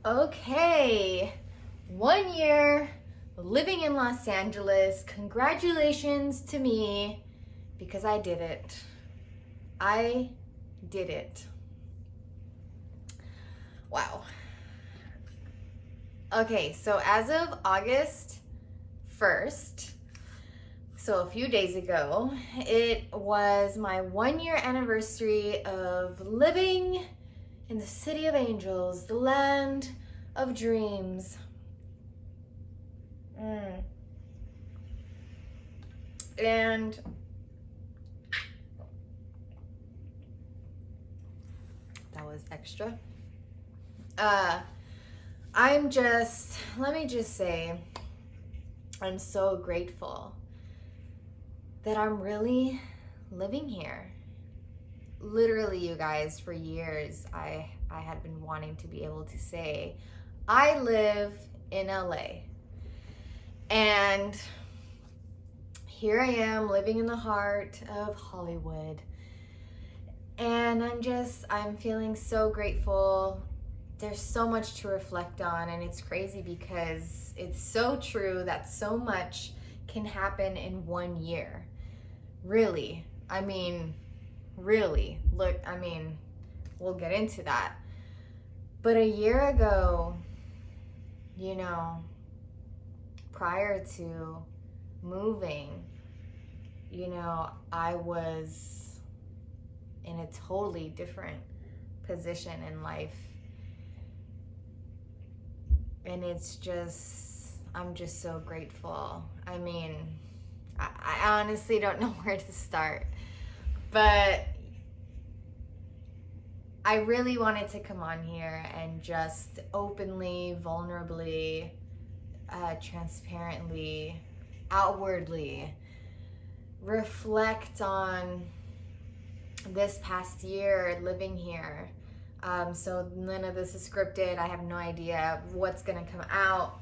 Okay, 1 year living in Los Angeles. Congratulations to me because I did it. I did it. Wow. Okay, so as of August 1st, so a few days ago, it was my 1 year anniversary of living in the city of angels, the land of dreams. And that was extra. Let me just say, I'm so grateful that I'm really living here. Literally, you guys, for years, I had been wanting to be able to say, I live in LA. And here I am living in the heart of Hollywood. And I'm feeling so grateful. There's so much to reflect on, and it's crazy because it's so true that so much can happen in 1 year. Really. Really. Look, we'll get into that. But a year ago, prior to moving, I was in a totally different position in life. And I'm just so grateful. I honestly don't know where to start. But I really wanted to come on here and just openly, vulnerably, transparently, outwardly reflect on this past year living here. So none of this is scripted. I have no idea what's gonna come out.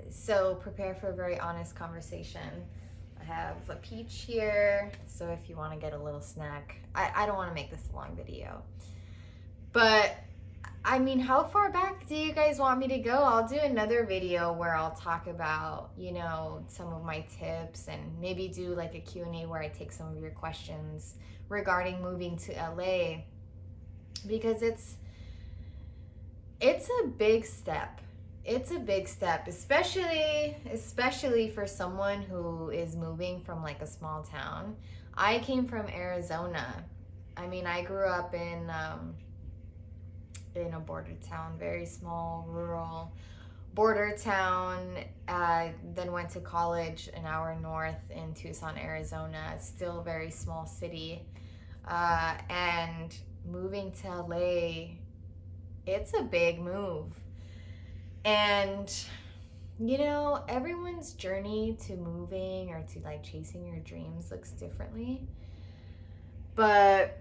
So prepare for a very honest conversation. I have a peach here, so if you want to get a little snack. I don't want to make this a long video. But, how far back do you guys want me to go? I'll do another video where I'll talk about, some of my tips and maybe do like a Q&A where I take some of your questions regarding moving to LA. Because it's a big step. It's a big step, especially for someone who is moving from like a small town. I came from Arizona. I grew up in a border town, very small, rural border town. Then went to college an hour north in Tucson, Arizona. Still a very small city. And moving to LA, it's a big move. And, everyone's journey to moving or to like chasing your dreams looks differently. But,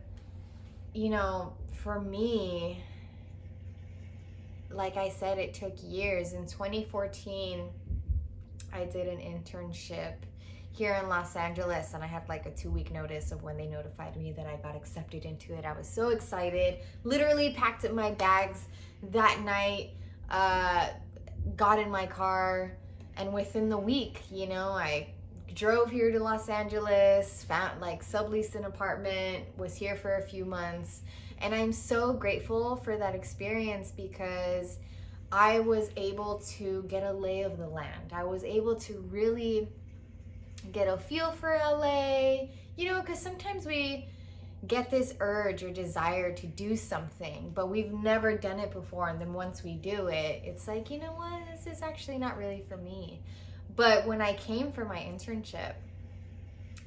for me, like I said, it took years. In 2014, I did an internship here in Los Angeles, and I had like a 2-week notice of when they notified me that I got accepted into it. I was so excited, literally packed up my bags that night. Got in my car, and within the week, I drove here to Los Angeles, subleased an apartment, was here for a few months, and I'm so grateful for that experience because I was able to get a lay of the land. I was able to really get a feel for LA, because sometimes we get this urge or desire to do something, but we've never done it before, and then once we do it, it's like, you know what, this is actually not really for me. But when I came for my internship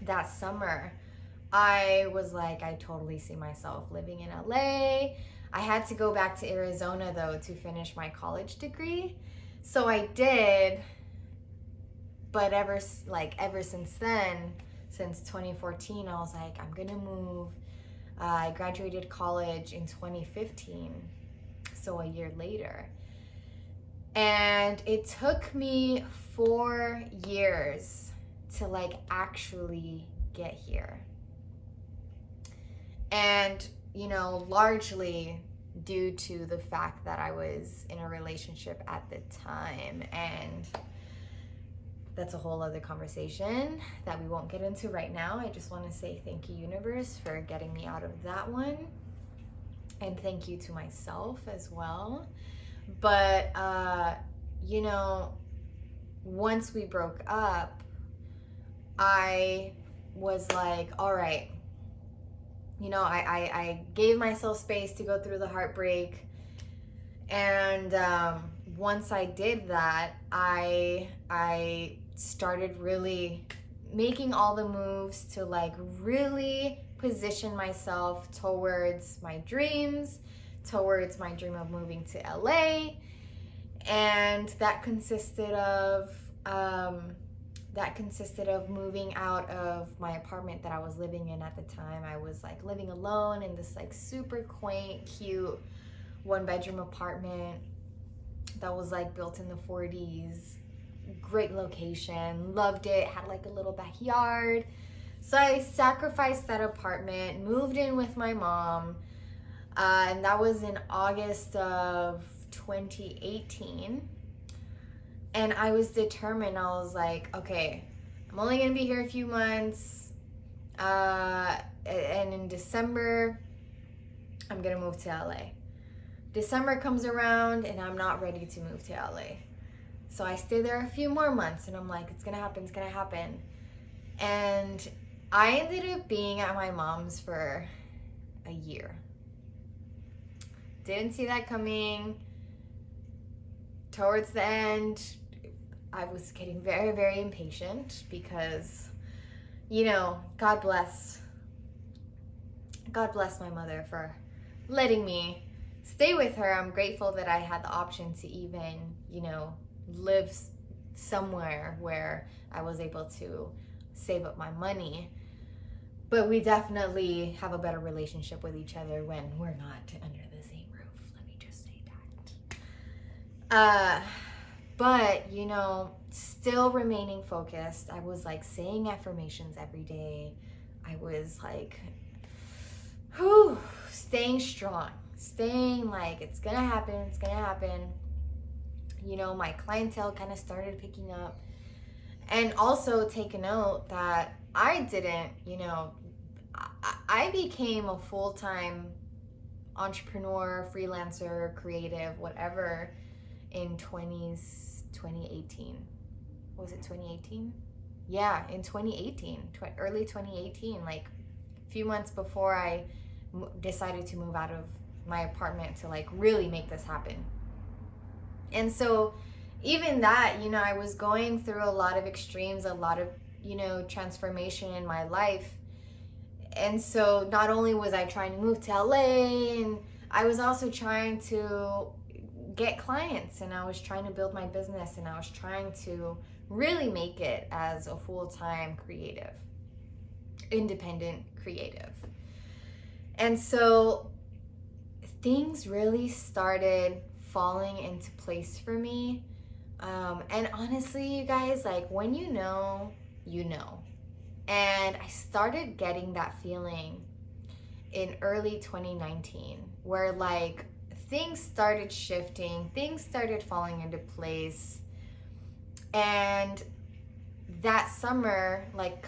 that summer, I was like, I totally see myself living in LA. I had to go back to Arizona though to finish my college degree, so I did. But ever since then, since 2014, I was like, I'm gonna move. I graduated college in 2015, so a year later. And it took me 4 years to actually get here. And, largely due to the fact that I was in a relationship at the time. And that's a whole other conversation that we won't get into right now. I just want to say thank you, universe, for getting me out of that one. And thank you to myself as well. But, you know, once we broke up, I was like, all right, you know, I gave myself space to go through the heartbreak. And once I did that, I started really making all the moves to like really position myself towards my dreams, towards my dream of moving to LA. And that consisted of moving out of my apartment that I was living in at the time. I was like living alone in this like super quaint, cute 1-bedroom apartment that was like built in the 40s. Great location, loved it, had like a little backyard. So I sacrificed that apartment, moved in with my mom, and that was in August of 2018. And I was determined. I was like, okay, I'm only gonna be here a few months, and in December I'm gonna move to LA. December comes around and I'm not ready to move to LA. So I stay there a few more months and I'm like, it's gonna happen, it's gonna happen. And I ended up being at my mom's for a year. Didn't see that coming. Towards the end, I was getting very, very impatient because, you know, God bless my mother for letting me stay with her. I'm grateful that I had the option to even, you know, live somewhere where I was able to save up my money. But we definitely have a better relationship with each other when we're not under the same roof. Let me just say that. But, you know, still remaining focused. I was like saying affirmations every day. I was like, staying strong, staying like, it's gonna happen, it's gonna happen. You know, my clientele kind of started picking up. And also take a note that I didn't, you know, I became a full-time entrepreneur, freelancer, creative, whatever in 2018. Was it 2018? Yeah, in 2018, early 2018, like a few months before I decided to move out of my apartment to like really make this happen. And so even that, you know, I was going through a lot of extremes, a lot of, you know, transformation in my life. And so not only was I trying to move to LA, and I was also trying to get clients, and I was trying to build my business, and I was trying to really make it as a full-time creative, independent creative. And so things really started falling into place for me. And honestly, you guys, like when you know, you know. And I started getting that feeling in early 2019 where like things started shifting, things started falling into place. And that summer, like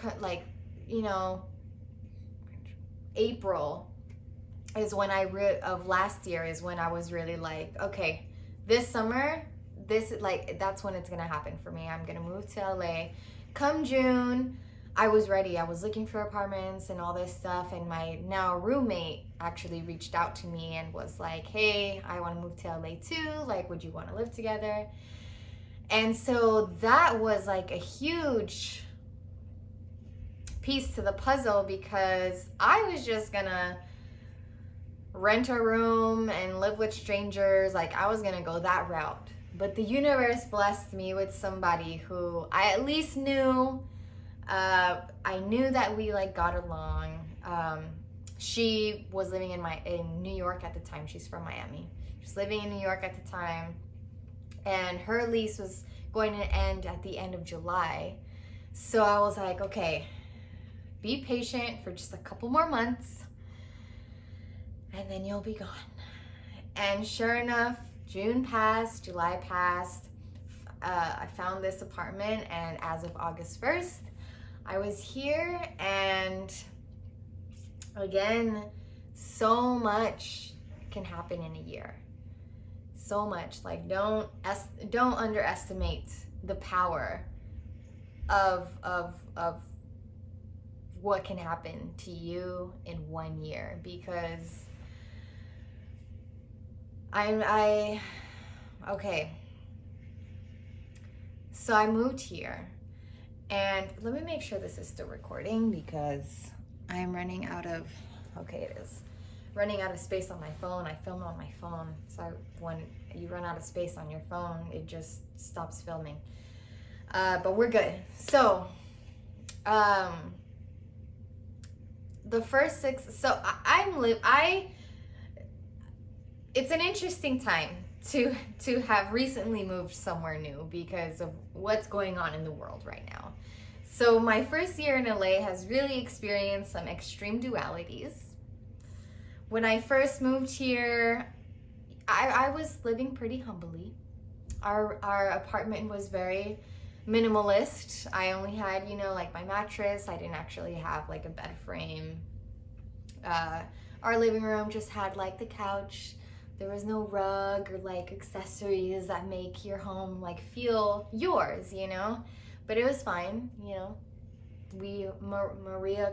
you know, April is when of last year is when I was really like, okay, this summer, that's when it's gonna happen for me. I'm gonna move to LA. Come June, I was ready. I was looking for apartments and all this stuff, and my now roommate actually reached out to me and was like, hey, I want to move to LA too. Like, would you want to live together? And so that was like a huge piece to the puzzle, because I was just gonna rent a room and live with strangers. Like I was gonna go that route. But the universe blessed me with somebody who I at least knew. I knew that we like got along. She was living in New York at the time. She's from Miami. She was living in New York at the time, and her lease was going to end at the end of July. So I was like, okay, be patient for just a couple more months, and then you'll be gone. And sure enough, June passed, July passed. I found this apartment, and as of August 1st, I was here. And again, so much can happen in a year. So much. Like, don't underestimate the power of what can happen to you in 1 year, because okay, so I moved here, and let me make sure this is still recording, because I am running out of, okay, it is running out of space on my phone. I film on my phone, so when you run out of space on your phone, it just stops filming. But we're good. So the first 6, so it's an interesting time to have recently moved somewhere new because of what's going on in the world right now. So my first year in LA has really experienced some extreme dualities. When I first moved here, I was living pretty humbly. Our apartment was very minimalist. I only had, like my mattress. I didn't actually have like a bed frame. Our living room just had like the couch. There was no rug or like accessories that make your home like feel yours, but it was fine. We Maria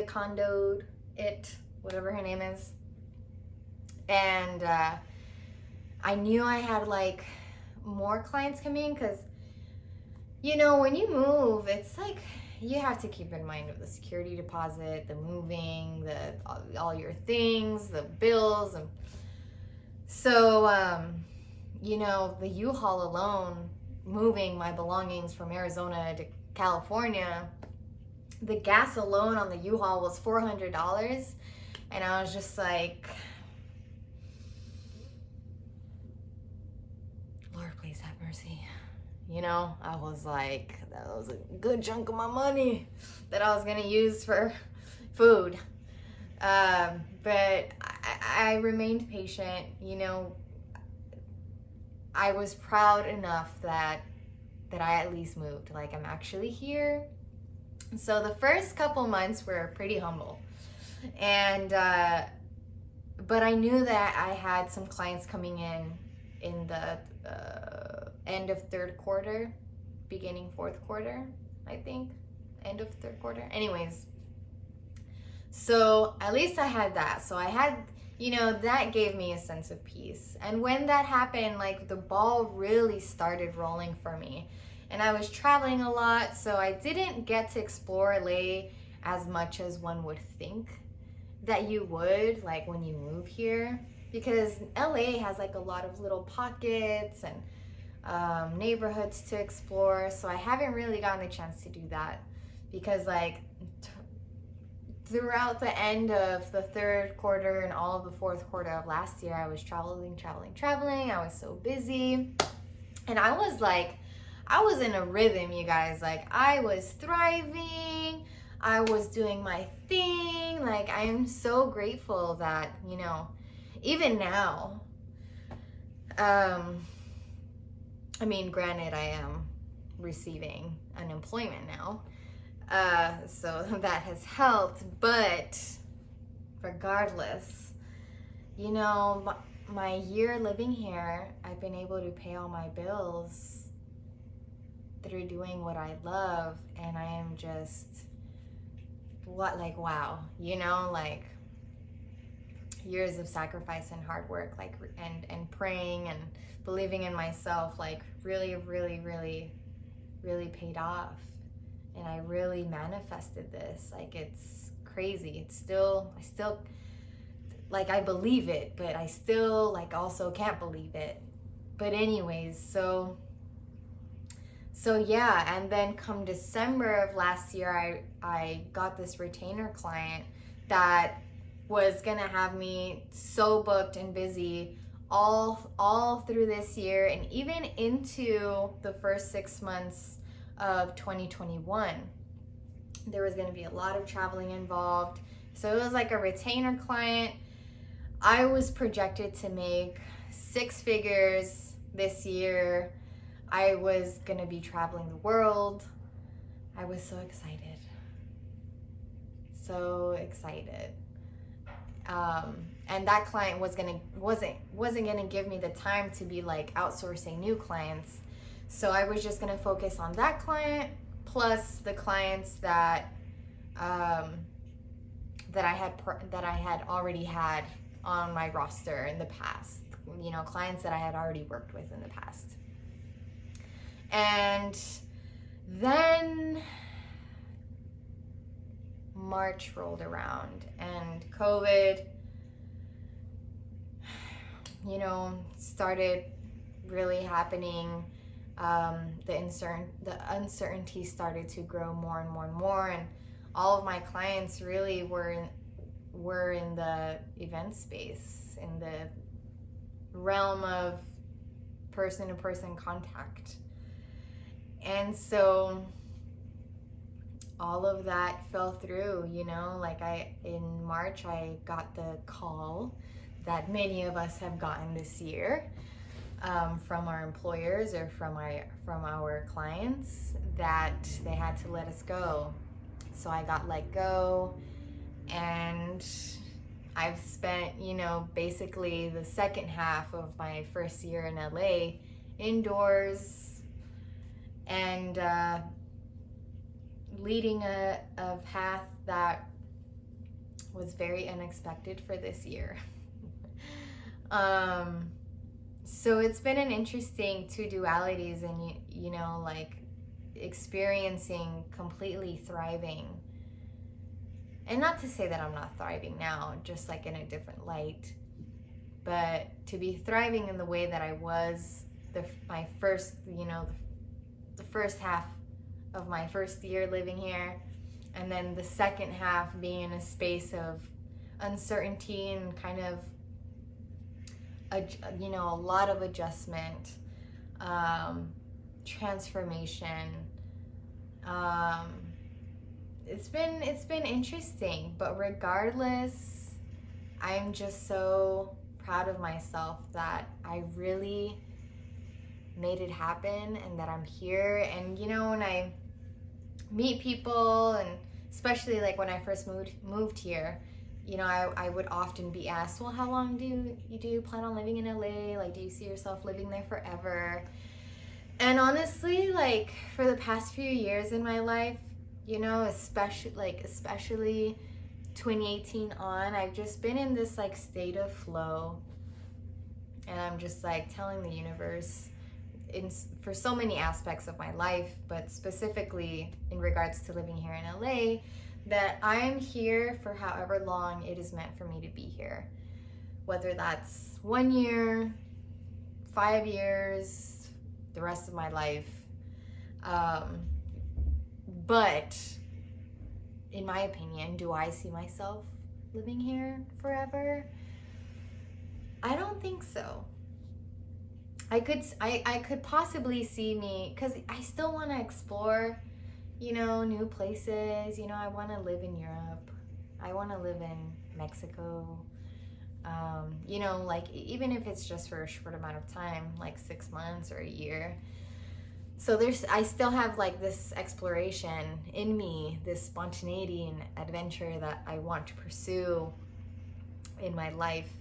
Kondoed it, whatever her name is. And I knew I had like more clients coming, because when you move, it's like you have to keep in mind of the security deposit, the moving, all your things, the bills. And so the U-Haul alone, moving my belongings from Arizona to California, the gas alone on the U-Haul was $400, and I was just like, Lord, please have mercy. I was like, that was a good chunk of my money that I was gonna use for food. But I remained patient. I was proud enough that I at least moved. Like, I'm actually here. So the first couple months were pretty humble, and but I knew that I had some clients coming in the end of third quarter, beginning fourth quarter, I think, end of third quarter. Anyways, so at least I had that. So I had, that gave me a sense of peace. And when that happened, like, the ball really started rolling for me. And I was traveling a lot, so I didn't get to explore LA as much as one would think that you would, like, when you move here. Because LA has like a lot of little pockets and neighborhoods to explore. So I haven't really gotten a chance to do that, because like throughout the end of the third quarter and all of the fourth quarter of last year, I was traveling. I was so busy, and I was in a rhythm, you guys. Like, I was thriving. I was doing my thing. Like, I am so grateful that, even now, granted, I am receiving unemployment now, so that has helped, but regardless, my year living here, I've been able to pay all my bills through doing what I love, and I am just, wow, years of sacrifice and hard work, like, and praying and believing in myself, like, really paid off. And I really manifested this. Like, it's crazy. I still, like, I believe it, but I still, like, also can't believe it. But anyways, so yeah. And then come December of last year, I got this retainer client that was gonna have me so booked and busy all through this year, and even into the first 6 months of 2021. There was gonna be a lot of traveling involved. So it was like a retainer client. I was projected to make 6 figures this year. I was gonna be traveling the world. I was so excited. So excited. And that client wasn't gonna give me the time to be like outsourcing new clients. So I was just gonna focus on that client plus the clients that I had already had on my roster in the past. You know, clients that I had already worked with in the past. And then March rolled around and COVID, you know, started really happening. The uncertainty started to grow more and more and more, and all of my clients really were in the event space, in the realm of person-to-person contact. And so all of that fell through, you know, like in March, I got the call that many of us have gotten this year from our employers or from our clients that they had to let us go. So I got let go, and I've spent, you know, basically the second half of my first year in LA indoors and leading a path that was very unexpected for this year. So it's been an interesting 2 dualities, and you know, like experiencing completely thriving. And not to say that I'm not thriving now, just like in a different light, but to be thriving in the way that I was my first, you know, the first half of my first year living here, and then the second half being in a space of uncertainty and kind of you know, a lot of adjustment, transformation. It's been interesting, but regardless, I'm just so proud of myself that I really made it happen and that I'm here. And you know, when I meet people, and especially like when I first moved here, you know, I would often be asked, well, how long do you plan on living in LA? Like, do you see yourself living there forever? And honestly, like for the past few years in my life, you know, especially 2018 on, I've just been in this like state of flow. And I'm just like telling the universe for so many aspects of my life, but specifically in regards to living here in LA, that I'm here for however long it is meant for me to be here. Whether that's 1 year, 5 years, the rest of my life. But in my opinion, do I see myself living here forever? I don't think so. I could possibly see me, because I still want to explore, you know, new places. You know, I want to live in Europe. I want to live in Mexico. You know, like even if it's just for a short amount of time, like 6 months or a year. So I still have like this exploration in me, this spontaneity and adventure that I want to pursue in my life.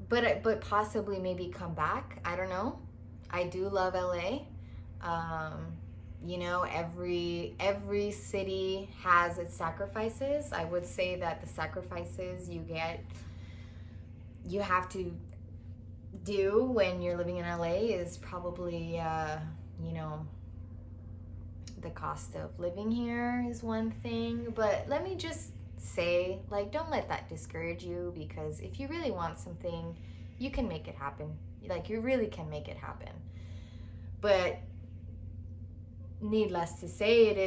But possibly maybe come back. I don't know. I do love LA. You know, every city has its sacrifices. I would say that the sacrifices you have to do when you're living in LA is probably, you know, the cost of living here is one thing. But let me just say, like, don't let that discourage you, because if you really want something, you can make it happen. Like, you really can make it happen. But needless to say, it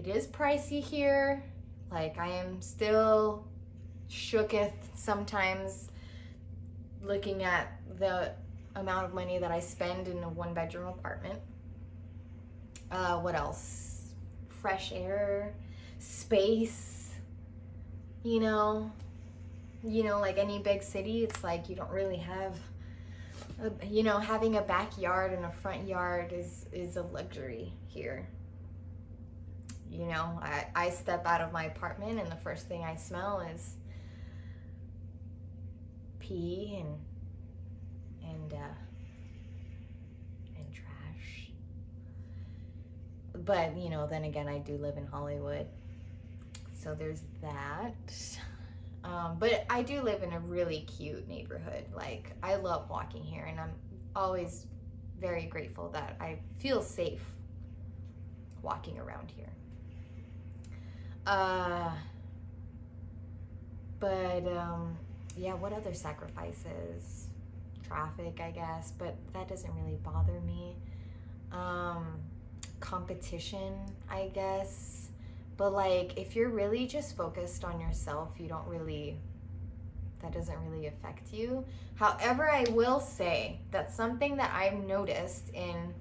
is pricey here. Like, I am still shooketh sometimes looking at the amount of money that I spend in a 1-bedroom apartment. What else? Fresh air, space, you know, you know, like any big city, it's like you don't really have, you know, having a backyard and a front yard is a luxury here. You know, I step out of my apartment and the first thing I smell is pee and trash. But, you know, then again, I do live in Hollywood, so there's that. But I do live in a really cute neighborhood. Like, I love walking here, and I'm always very grateful that I feel safe walking around here. Yeah, what other sacrifices? Traffic, I guess, but that doesn't really bother me. Competition, I guess. But like, if you're really just focused on yourself, that doesn't really affect you. However, I will say that something that I've noticed in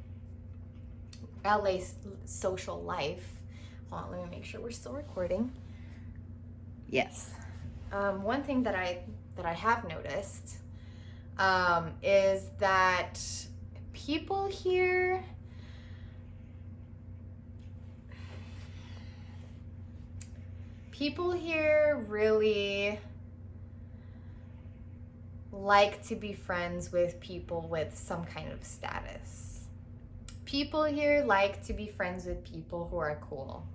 LA social life, hold on, let me make sure we're still recording. Yes. One thing that I have noticed is that people here really like to be friends with people with some kind of status. People here like to be friends with people who are cool,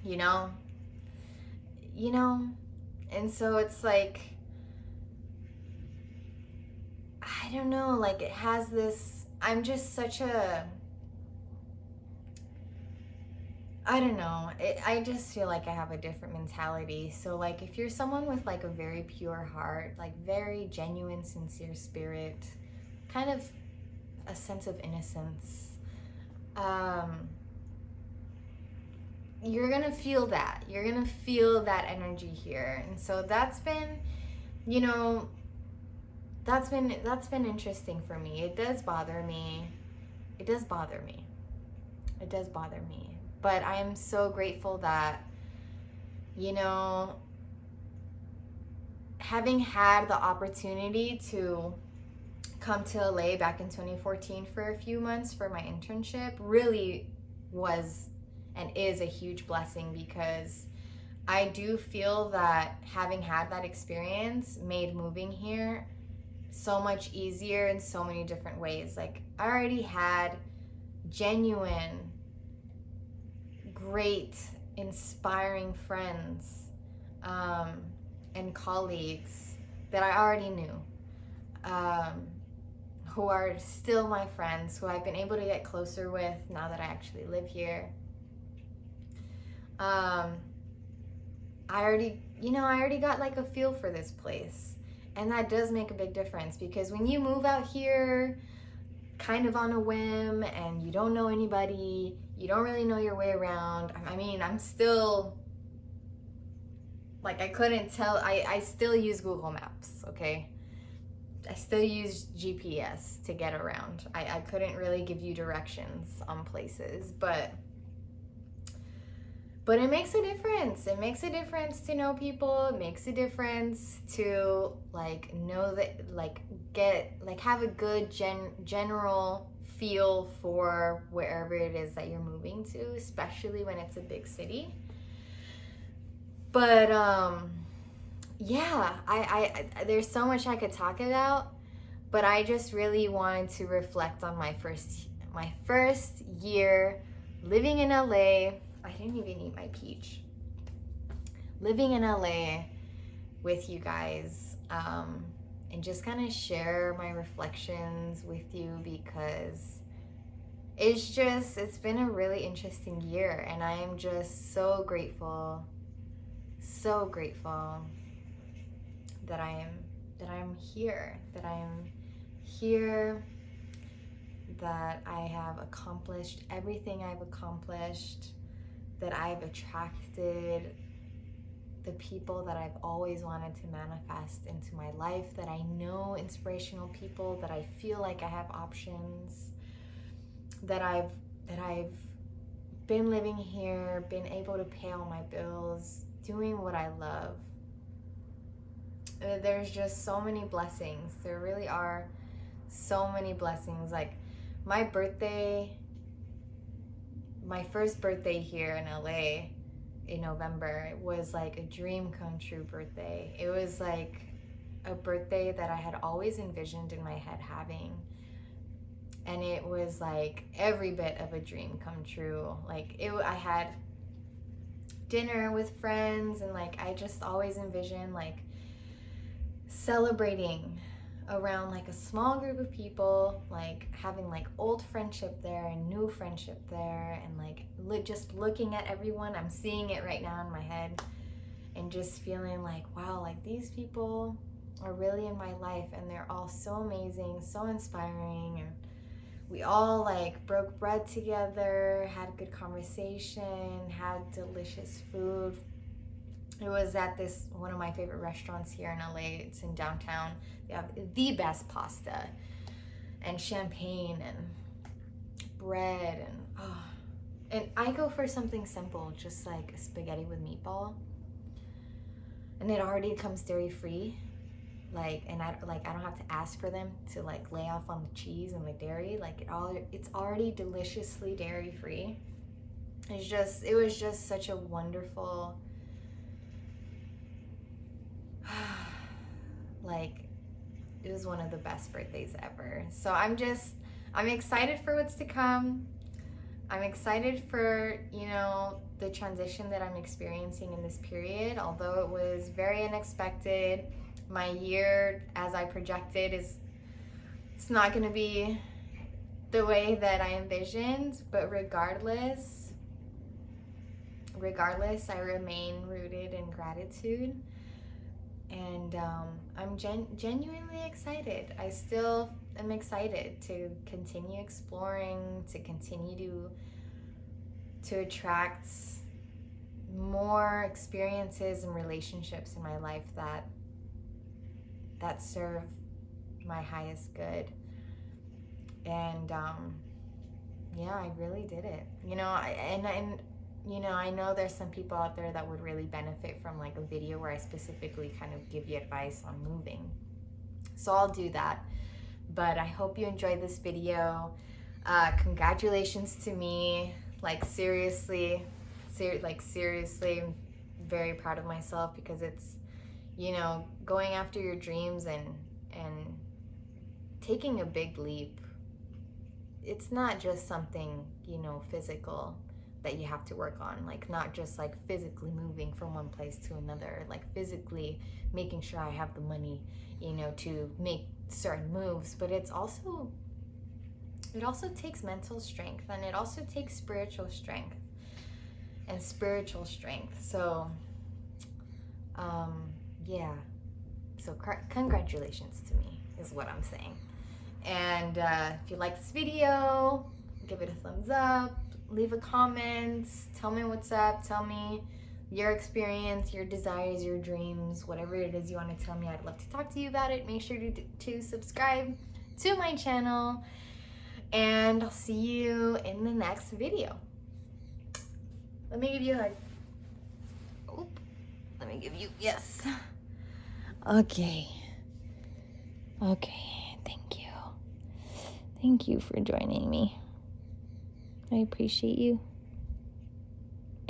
you know? And so it's like, I don't know, like it has this, I'm just such a, I don't know, I just feel like I have a different mentality. So like, if you're someone with like a very pure heart, like very genuine, sincere spirit, kind of a sense of innocence, you're gonna feel that. You're gonna feel that energy here. And so that's been, you know, that's been interesting for me. It does bother me. But I am so grateful that, you know, having had the opportunity to come to LA back in 2014 for a few months for my internship really was and is a huge blessing, because I do feel that having had that experience made moving here so much easier in so many different ways. Like, I already had genuine, great, inspiring friends and colleagues that I already knew, who are still my friends, who I've been able to get closer with now that I actually live here. I already got like a feel for this place, and that does make a big difference, because when you move out here kind of on a whim and you don't know anybody, you don't really know your way around. I mean, I'm still like, I couldn't tell, I still use Google Maps, okay? I still use GPS to get around. I couldn't really give you directions on places, but it makes a difference. It makes a difference to know people. It makes a difference to like know that, like have a good general feel for wherever it is that you're moving to, especially when it's a big city. But yeah, I there's so much I could talk about, but I just really wanted to reflect on my first year living in LA. I didn't even eat my peach. Living in LA with you guys, and just kind of share my reflections with you, because it's been a really interesting year, and I am just so grateful that I'm here, that I have accomplished everything I've accomplished, that I've attracted the people that I've always wanted to manifest into my life, that I know inspirational people, that I feel like I have options, that I've been living here, been able to pay all my bills, doing what I love. there's just so many blessings. There really are so many blessings. Like my birthday, my first birthday here in LA in November was like a dream come true birthday. It was like a birthday that I had always envisioned in my head having. And it was like every bit of a dream come true. Like I had dinner with friends, and like I just always envisioned like celebrating around like a small group of people, like having like old friendship there and new friendship there, and like just looking at everyone. I'm seeing it right now in my head, and just feeling like, wow, like these people are really in my life, and they're all so amazing, so inspiring, and we all like broke bread together, had good conversation, had delicious food. It was at this one of my favorite restaurants here in LA. It's in downtown. They have the best pasta and champagne and bread, and I go for something simple, just like a spaghetti with meatball, and it already comes dairy free. And I don't have to ask for them to like lay off on the cheese and the dairy. Like it's already deliciously dairy free. It was just such a wonderful, like, it was one of the best birthdays ever. So I'm excited for what's to come. I'm excited for, the transition that I'm experiencing in this period, although it was very unexpected. My year, as I projected, it's not going to be the way that I envisioned, but regardless, I remain rooted in gratitude, and I'm genuinely excited. I still am excited to continue exploring, to continue to attract more experiences and relationships in my life that serve my highest good. And yeah, I really did it. I know there's some people out there that would really benefit from like a video where I specifically kind of give you advice on moving. So I'll do that. But I hope you enjoyed this video. Congratulations to me. Like seriously, very proud of myself, because it's, going after your dreams and taking a big leap. It's not just something, physical that you have to work on, like not just like physically moving from one place to another, like physically making sure I have the money, to make certain moves, but it also takes mental strength, and it also takes spiritual strength. So yeah, so congratulations to me is what I'm saying. And if you like this video, give it a thumbs up, leave a comment, tell me what's up, tell me your experience, your desires, your dreams, whatever it is you want to tell me. I'd love to talk to you about it. Make sure to subscribe to my channel, and I'll see you in the next video. Let me give you a hug. Oop. Let me give you, yes. Okay. Thank you. Thank you for joining me. I appreciate you.